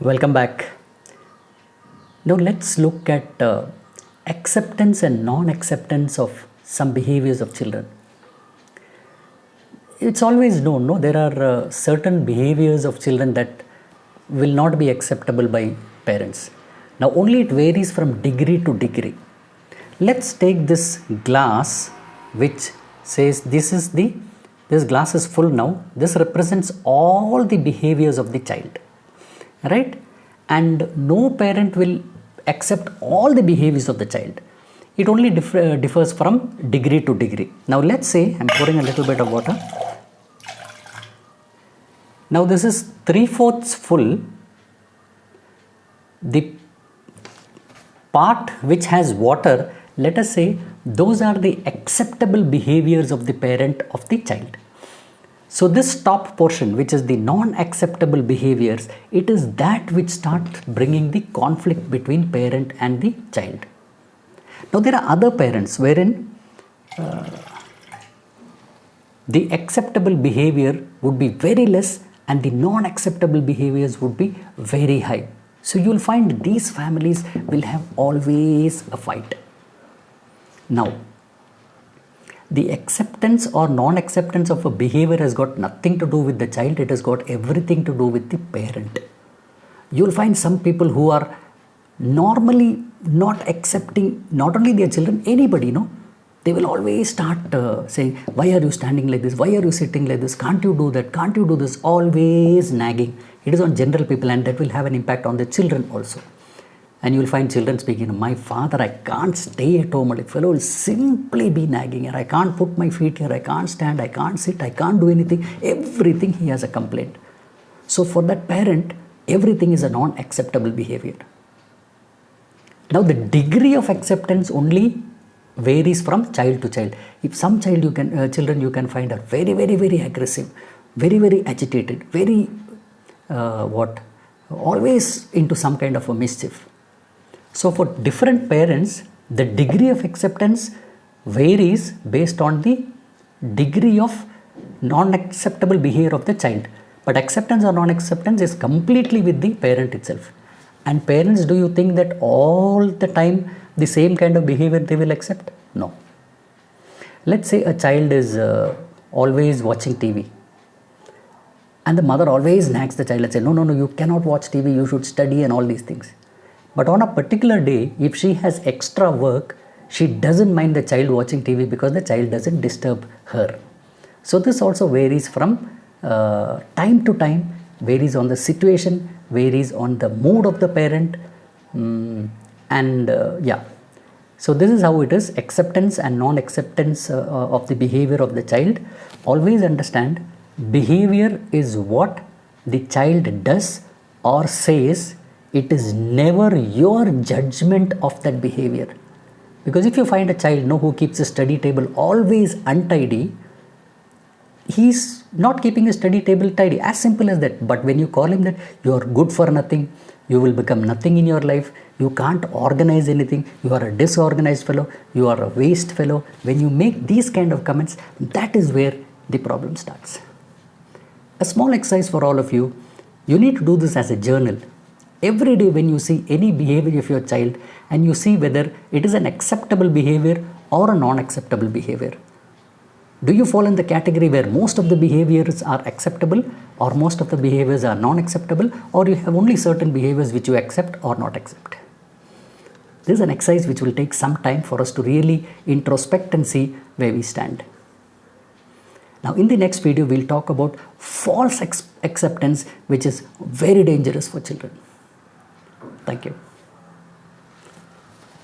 Welcome back. Now let's look at acceptance and non-acceptance of some behaviors of children. It's always known, no, there are certain behaviors of children that will not be acceptable by parents. Now only it varies from degree to degree. Let's take this glass which says this glass is full now. This represents all the behaviors of the child, right? And no parent will accept all the behaviors of the child. It only differs from degree to degree. Now let's say I'm pouring a little bit of water. Now this is 3/4 full. The part which has water, let us say those are the acceptable behaviors of the parent of the child. So this top portion, which is the non-acceptable behaviors, it is that which starts bringing the conflict between parent and the child. Now there are other parents wherein the acceptable behavior would be very less and the non-acceptable behaviors would be very high. So you will find these families will have always a fight. Now, the acceptance or non-acceptance of a behavior has got nothing to do with the child, it has got everything to do with the parent. You will find some people who are normally not accepting not only their children, anybody, they will always start saying, why are you standing like this? Why are you sitting like this? Can't you do that? Can't you do this? Always nagging. It is on general people and that will have an impact on the children also. And you will find children speaking, my father, I can't stay at home. A fellow will simply be nagging and I can't put my feet here. I can't stand. I can't sit. I can't do anything. Everything he has a complaint. So for that parent, everything is a non-acceptable behavior. Now the degree of acceptance only varies from child to child. If some children you can find are very, very, very aggressive, very, very agitated, very always into some kind of a mischief. So for different parents, the degree of acceptance varies based on the degree of non-acceptable behavior of the child. But acceptance or non-acceptance is completely with the parent itself. And parents, do you think that all the time the same kind of behavior they will accept? No. Let's say a child is always watching TV. And the mother always nags the child and says, no, you cannot watch TV, you should study and all these things. But on a particular day, if she has extra work, she doesn't mind the child watching TV because the child doesn't disturb her. So this also varies from time to time, varies on the situation, varies on the mood of the parent. So this is how it is, acceptance and non-acceptance of the behavior of the child. Always understand, behavior is what the child does or says. It is never your judgment of that behavior. Because if you find a child who keeps a study table always untidy, he's not keeping a study table tidy, as simple as that. But when you call him that you are good for nothing, you will become nothing in your life, you can't organize anything, you are a disorganized fellow, you are a waste fellow. When you make these kind of comments, that is where the problem starts. A small exercise for all of you, you need to do this as a journal. Every day when you see any behavior of your child and you see whether it is an acceptable behavior or a non-acceptable behavior. Do you fall in the category where most of the behaviors are acceptable or most of the behaviors are non-acceptable, or you have only certain behaviors which you accept or not accept? This is an exercise which will take some time for us to really introspect and see where we stand. Now in the next video, we'll talk about false acceptance, which is very dangerous for children. Thank you.